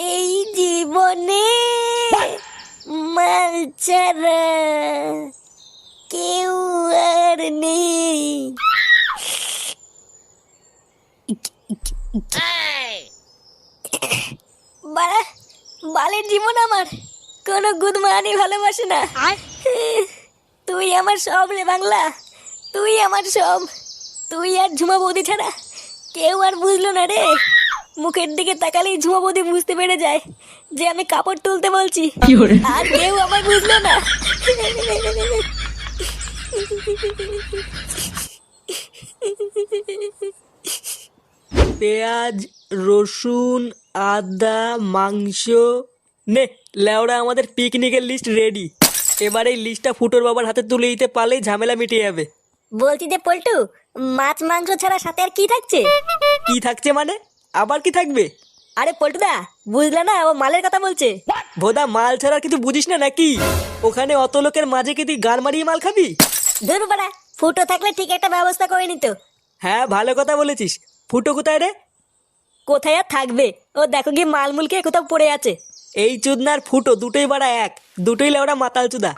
এই জীবনে মাল ছাড়া কেউ আর নেই। বাড়া, বালের জীবন আমার, কোনো গুদমানি ভালোবাসে না। তুই আমার সব রে বাংলা, তুই আমার সব। তুই আর ঝুমা বৌদি ছাড়া কেউ আর বুঝলো না রে। মুখের দিকে তাকালেই ঝুমা বৌদি বুঝতে পেরে যায় যে আমি কাপড় তুলতে বলছি, আর কেউ আমার বুঝলো না। পেঁয়াজ, রসুন, আদা, মাংস, নে লেওড়া আমাদের পিকনিকের লিস্ট রেডি। এবার এই লিস্টটা ফুটোর বাবার হাতে তুলে দিতে পারলেই ঝামেলা মিটে যাবে। বলছি যে পল্টু, মাছ মাংস ছাড়া সাথে আর কি থাকছে? কি থাকছে মানে? আবার কি থাকবে? আরে পল্টুদা, বুঝলে না, ও মালের কথা বলছে। ভোদা, মাল ছাড়া আর কিছু বুঝিস না নাকি? ওখানে অত লোকের মাঝে কি তুই গাড় মারিয়ে মাল খাবি? ধুর বাড়া, ফুটো থাকলে ঠিক একটা ব্যবস্থা করে নিত। হ্যাঁ, ভালো কথা বলেছিস। ফুটো কোথায় রে? কোথায় আর থাকবে, ও দেখো গিয়ে মালমুলকে কোথাও পড়ে আছে। এই চুদনার ফুটো দুটোই বাড়া এক, দুটোই লেওড়া মাতাল চুদা।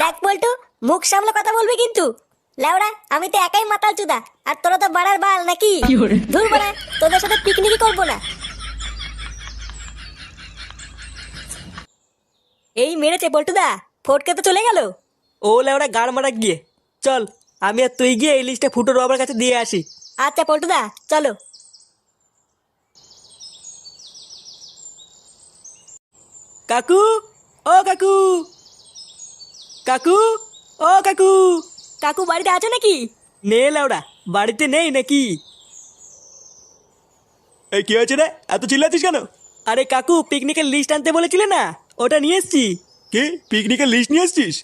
দেখ পল্টু, মুখ সামলে কথা বলবি কিন্তু। লেওড়া, আমি তো একাই মাতাল চুদা, আর তোরা তো বাড়ার বাল নাকি? ধুর বাড়া, তোদের সাথে পিকনিকই করবো না। এই মেরেছে পল্টুদা, ফটকে তো চলে গেল। ও লেওড়া গাড় মারা গিয়ে। চল, আমি আর তুই গিয়ে এই লিস্টটা ফুটোর বাবার কাছে দিয়ে আসি। আচ্ছা পল্টুদা, চলো। কাকু, ও কাকু, কাকু, ও কাকু। কাকু বাড়িতে আছো নাকি? নে লেওড়া, বাড়িতে নেই নাকি? এই কি হয়েছে রে, এত চিল্লাচ্ছিস কেন? আরে কাকু, পিকনিকের লিস্ট আনতে বলেছিলে না, ওটা নিয়ে এসছি। কি পিকনিকের লিস্ট নিয়ে এসছিস?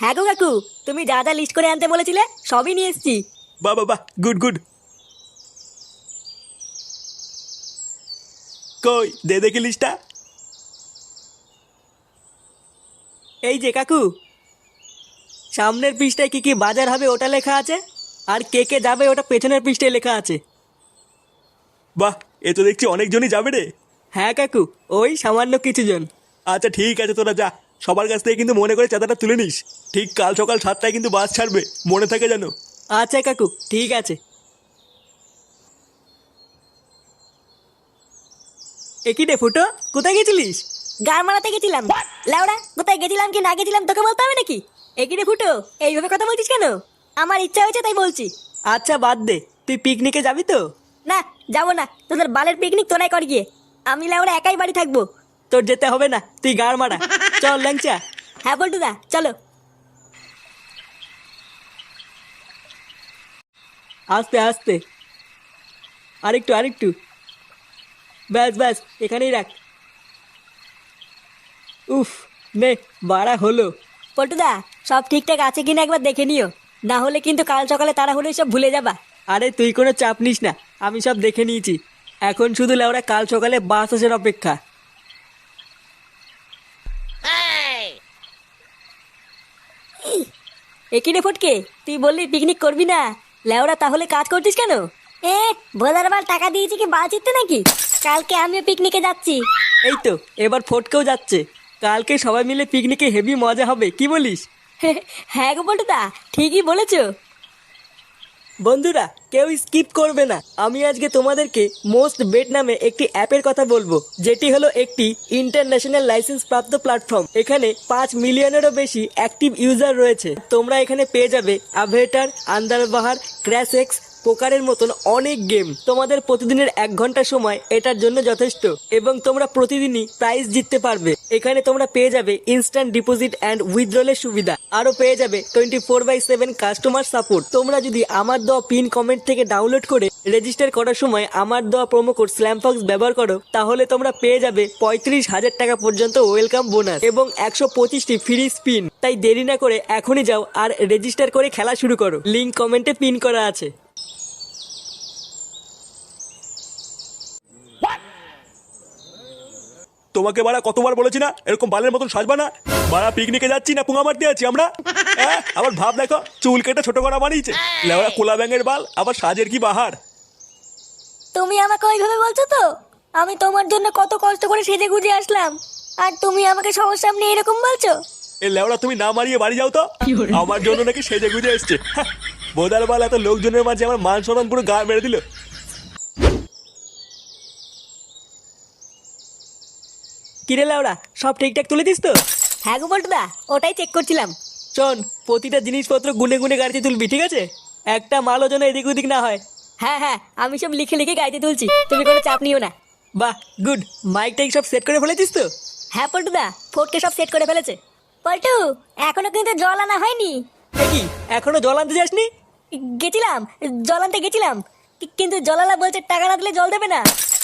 হ্যাঁ গো কাকু, তুমি যা যা লিস্ট করে আনতে বলেছিলে সবই নিয়ে এসেছি। বাহ বাহ বাহ, গুড গুড। কই দে দেখি লিস্টটা। এই যে কাকু, সামনের পৃষ্ঠায় কি কি বাজার হবে ওটা লেখা আছে, আর কে কে যাবে ওটা পেছনের পৃষ্ঠায় লেখা আছে। বাহ, এ তো দেখছি অনেকজনই যাবে রে। হ্যাঁ কাকু, ওই সামান্য কিছু জন। আচ্ছা ঠিক আছে, তোরা যা। সবার কাছ থেকে কিন্তু মনে করে চাঁদাটা তুলে নিস। ঠিক কাল সকাল 7টায় কিন্তু বাস ছাড়বে, মনে থাকে যেন। আচ্ছা কাকু, ঠিক আছে। একই রে ফুটো, কোথায় গেছিলিস? গান মারাতে গেছিলাম। লাউড়া, কোথায় গেছিলাম কি না গেছিলাম তোকে বলতে হবে নাকি? একই রে ফুটো, এইভাবে কথা বলছিস কেন? আমার ইচ্ছা হয়েছে তাই বলছি। আচ্ছা বাদ দে, তুই পিকনিকে যাবি তো? না, যাবো না, তোদের বালের পিকনিক তোরাই কর গিয়ে। আমি লাউড়া একাই বাড়ি থাকবো। তোর যেতে হবে না, তুই গাড় মারা। চল ল্যাংচা। হ্যাঁ পল্টুদা, চলো। আস্তে আস্তে, আরেকটু আরেকটু, ব্যাস ব্যাস, এখানেই রাখ। উফ, নে বাড়া হলো। পল্টুদা, সব ঠিকঠাক আছে কিনা একবার দেখে নিও, না হলে কিন্তু কাল সকালে তারা হলে সব ভুলে যাবা। আরে তুই কোনো চাপ নিস না, আমি সব দেখে নিয়েছি। এখন শুধু লেওরা কাল সকালে বাস আসার অপেক্ষা। একই রে ফটকে, তুই বললি পিকনিক করবি না, লেওরা তাহলে কাজ করছিস কেন? এ ভোলার বার টাকা দিয়েছি কি বাল চিত্তে নাকি? কালকে আমিও পিকনিকে যাচ্ছি। এই তো, এবার ফটকেও যাচ্ছে। কালকে সবাই মিলে পিকনিকে হেভি মজা হবে, কি বলিস? হ্যাঁ গো পল্টুদা, ঠিকই বলেছো। বন্ধুরা, কেউ স্কিপ করবে না। আমি আজকে তোমাদেরকে মোস্ট বেট নামে একটি অ্যাপের কথা বলবো, যেটি হলো একটি ইন্টারন্যাশনাল লাইসেন্স প্রাপ্ত প্ল্যাটফর্ম। এখানে 5 মিলিয়নেরও বেশি অ্যাক্টিভ ইউজার রয়েছে। তোমরা এখানে পেয়ে যাবে অ্যাভেটার, আন্দারবাহার, ক্র্যাশ এক্স, পোকারের মতন অনেক গেম। তোমাদের প্রতিদিনের 1 ঘন্টা সময় এটার জন্য যথেষ্ট, এবং তোমরা প্রতিদিনই প্রাইজ জিততে পারবে। এখানে তোমরা পেয়ে যাবে ইনস্ট্যান্ট ডিপোজিট অ্যান্ড উইথড্রলের সুবিধা, আরো পেয়ে যাবে 24/7 কাস্টমার সাপোর্ট। তোমরা যদি আমার দেওয়া পিন কমেন্ট থেকে ডাউনলোড করে রেজিস্টার করার সময় আমার দেওয়া প্রোমো কোড স্ল্যামফক্স ব্যবহার করো, তাহলে তোমরা পেয়ে যাবে 35,000 টাকা পর্যন্ত ওয়েলকাম বোনাস এবং 125টি ফ্রি স্পিন। তাই দেরি না করে এখনই যাও আর রেজিস্টার করে খেলা শুরু করো। লিংক কমেন্টে পিন করা আছে। তোমাকে বাড়া কতবার বলেছি না এরকম বালের মতন সাজবা না। বাড়া পিকনিকে যাচ্ছি না পুঙা মারতে আছি আমরা। হ্যাঁ, আবার ভাব দেখো, চুল কেটে ছোট করা বানিয়েছে। লেওড়া কোলা ব্যাঙের বাল, আবার সাজের কি বাহার। তুমি আমাকে ওইভাবে বলছো তো? আমি তোমার জন্য কত কষ্ট করে সেজে গুজে আসলাম, আর তুমি আমাকে সবার সামনে এরকম বলছো? এ লেওড়া তুমি না মারিয়ে বাড়ি যাও তো। আমার জন্য নাকি সেজে গুজে এসছে। বোদার বাল এত লোকজনের মাঝে আমার মান সম্মান পুরো গা মেরে দিল। কিরে লাউড়া, সব ঠিকঠাক তুলে দিস তো? হ্যাঁ গো বল্টুদা, ওটাই চেক করছিলাম। শোন, প্রতিটা জিনিসপত্র গুনে গুনে গাড়িতে তুলবি, ঠিক আছে? একটা মালও যেন এদিক ওদিক না হয়। হ্যাঁ হ্যাঁ, আমি সব লিখে লিখে গাইতে তুলছি, তুমি কোনো চাপ নিও না। বাহ, গুড। মাইক টাইক সব সেট করে ফেলেছিস তো? হ্যাঁ পল্টুদা, ফোর্টকে সব সেট করে ফেলেছে। পল্টু, এখনো কিন্তু জল আনা হয়নি। এ কি, এখনো জল আনতে যাসনি? গেছিলাম, জল আনতে গেছিলাম, কিন্তু জলালা বলছে টাকা না দিলে জল দেবে না।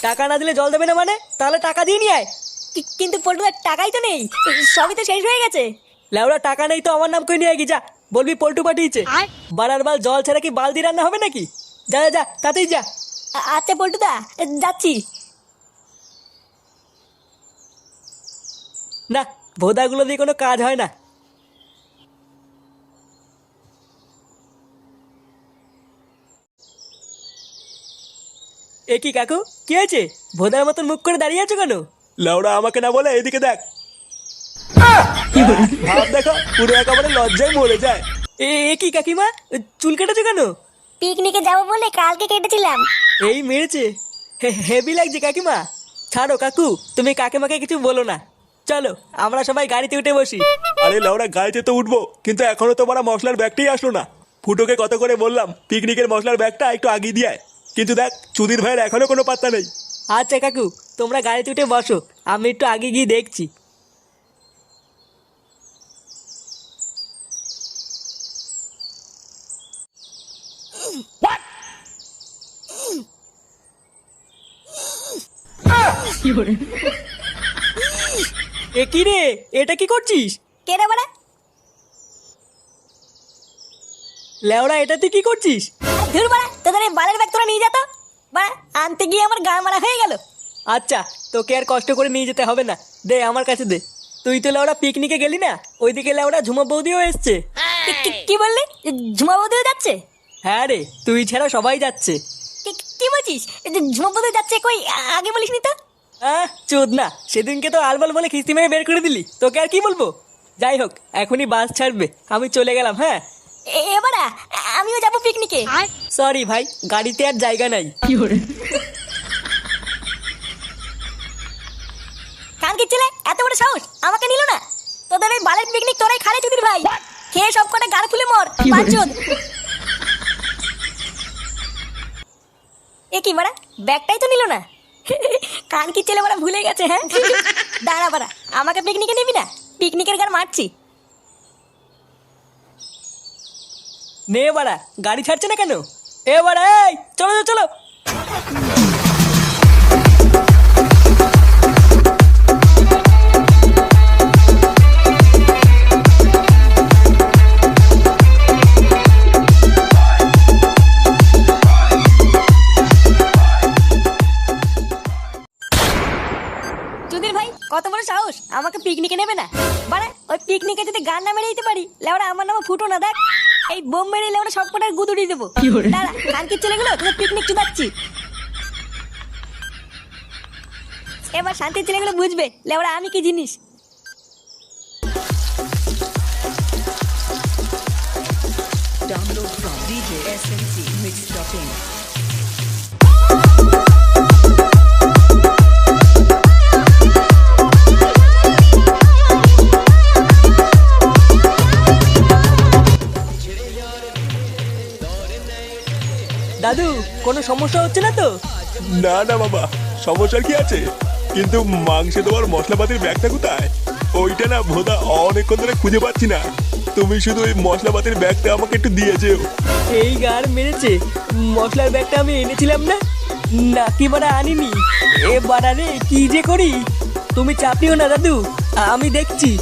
টাকা না দিলে জল দেবে না মানে? তাহলে টাকা দিয়ে নিয়ে আয়। কিন্তু পল্টুদার টাকাই তো নেই, সবই তো শেষ হয়ে গেছে। লেওড়া, টাকা নেই তো আমার নাম করে নিয়ে গিয়ে যা, বলবি পল্টু পাঠিয়েছে। বারার বাল জল ছাড়া কি বালতি রান্না হবে নাকি? যা যা যা, তাতেই যা। আচ্ছা পল্টুদা, যাচ্ছি। না, ভোদাগুলো দিয়ে কোনো কাজ হয় না। এ কি কাকু, কি হয়েছে? ভোদার মতন মুখ করে দাঁড়িয়ে আছো কেন? লেওড়া আমাকে না বলে এদিকে দেখ। ভাব দেখো, পুরো একেবারে লজ্জায় মরে যায়। এ কি কাকিমা, চুল কেটেছো কেন? পিকনিকে যাবো বলে কালকে কেটেছিলাম। এই মেরেছে, হেভি লাগছে কাকিমা। ছাড়ো কাকু, তুমি কাকিমাকে কিছু বলো না। চলো আমরা সবাই গাড়িতে উঠে বসি। আরে লেওড়া, গাড়িতে তো উঠবো, কিন্তু এখনো তো বড় মশলার ব্যাগটাই আসলো না। ফুটোকে কত করে বললাম পিকনিকের মশলার ব্যাগটা একটু আগিয়ে দিয়ে আয়, কিন্তু দেখ চুদির ভাইয়ের এখনো কোনো পাত্তা নেই। আচ্ছা কাকু, তোমরা গাড়িতে উঠে বসো, আমি একটু আগে গিয়ে দেখছি। এ কি রে, এটা কি করছিস? কে রে বাড়া? লেওড়া, এটা তুই কি করছিস? ধুর বাড়া, তোদের এই বালের ব্যাগ তোরা নিয়ে যা তো। বাড়া, আনতে গিয়ে আমার গা মারা হয়ে গেল। আচ্ছা, তোকে আর কষ্ট করে নিয়ে যেতে হবে না, দে আমার কাছে দে। তুই তো লেওড়া পিকনিকে গেলি না, ওইদিকে লেওড়া ঝুমা বৌদিও এসছে। কি বললি? ঝুমা বৌদিও যাচ্ছে? হ্যাঁ রে, তুই ছাড়া সবাই যাচ্ছে। কি বলছিস? ঝুমা বৌদি যাচ্ছে কই? আগে বলিসনি তো। চোদ না, সেদিনকে তো আলবাল বলে খিস্তি মেরে বের করে দিলি, তোকে আর কি বলবো। যাই হোক, এখনই বাস ছাড়বে, আমি চলে গেলাম। হ্যাঁ এবারা আমিও যাবো পিকনিকে। সরি ভাই, গাড়িতে আর জায়গা নাই। কানকি ছেলে, এত বড় সাহস, আমাকে নিল না। তোদের ওই বালের পিকনিক তোরাই খারে চুদির ভাই, খেয়ে সব কটা গাড় ফুলে মর পাঁচজন। এ কি বাড়া, ব্যাগটাই তো নিল না। কানকি ছেলে বাড়া ভুলে গেছে। হ্যাঁ দাঁড়া বাড়া, আমাকে পিকনিকে নিবি না? পিকনিকের গান মারছি। নে বাড়া, গাড়ি ছাড়ছে না কেন? এ বাড়া, এই চলো চলো চলো। চুদির ভাই, কত বড় সাহস, আমাকে পিকনিকে নেবে না? বাড়া, ওই পিকনিকে যদি গান না মেরে দিতে পারি, লেওড়া আমার নামে ফুটো না। দেখ, এই বোম মেরে লেওড়া সব কটার গুদুড়ি দেবো। দাঁড়া, কানকির ছেলেগুলো তোদের পিকনিক চুদাচ্ছি। এবার শান্তির ছেলেগুলো বুঝবে লেওড়া আমি কি জিনিস। Download from DJ SMC Mix.in. দাদু, কোনো সমস্যা হচ্ছে না তো? না না বাবা, সমস্যার কি আছে, কিন্তু মাংসে তোমার মশলাপাতির ব্যাগটা কোথায়? ওইটা না ভোদা অনেকক্ষণ ধরে খুঁজে পাচ্ছি না। তুমি শুধু ওই মশলাপাতির ব্যাগটা আমাকে একটু দিয়ে যেও। এই গার মেরেছে, মশলার ব্যাগটা আমি এনেছিলাম না, নাকি বাড়া আনিনি। এ বাড়া রে, কি যে করি। তুমি চাপ নিও না দাদু, আমি দেখছি।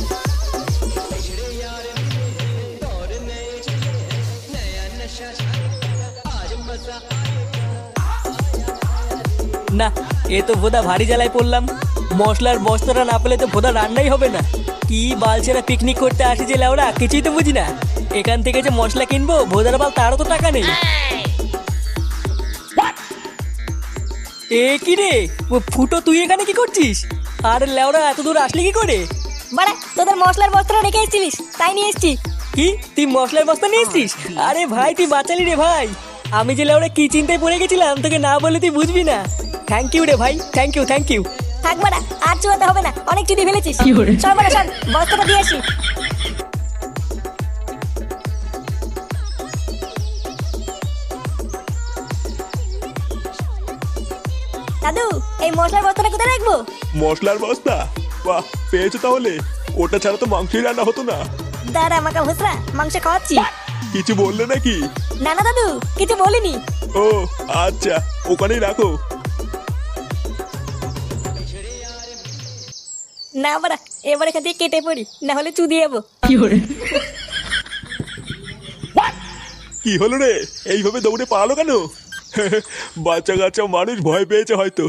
না, এ তো ভোদা ভারী জ্বালায় পড়লাম। মশলার বস্তাটা না পেলে তো ভোদা রান্নাই হবে না। কি বালছেরা পিকনিক করতে আসি যে লেওড়া, কিছুই তো বুঝি না। এখান থেকে যে মশলা কিনবো, ভোদার বাল তারও তো টাকা নেই। এ কি রে ফুটো, তুই এখানে কি করছিস? আর লেওরা এত দূর আসলি কি করে? বাড়া, তোদের মশলার বস্তাটা রেখে এসেছিলিস, তাই নিয়ে এসেছি। কি তুই মশলার বস্তা নিয়ে এসছিস? আরে ভাই তুই বাঁচালি রে ভাই। আমি যে লেওরা কি চিন্তায় পড়ে গেছিলাম, তোকে না বলে তুই বুঝবি না। থ্যাংক ইউ রে ভাই, থ্যাংক ইউ থ্যাংক ইউ। থাক বাড়া, আর চুয়াতে হবে না, অনেক চুদি ফেলেছিস। চল বাড়া, চল বস্তাটা দিয়ে আসি। দাদু, এই মশলার বস্তাটা কোথায় রাখবো? মশলার বস্তা? বাহ, পেয়েছো তাহলে। ওটা ছাড়া তো মাংসই রান্না হতো না। দাঁড়া মাকা ভুসরা, মাংস খাওয়াচ্ছি। কিছু বললে নাকি? না না দাদু, কিছু বলিনি। ও আচ্ছা, ওখানেই রাখো। না বাড়া, এবার এখান থেকে কেটে পড়ি, না হলে চুদি যাবো। কি হলো রে, এইভাবে দৌড়ে পালালো কেন? বাচ্চা কাচ্চা মানুষ ভয় পেয়েছে হয়তো।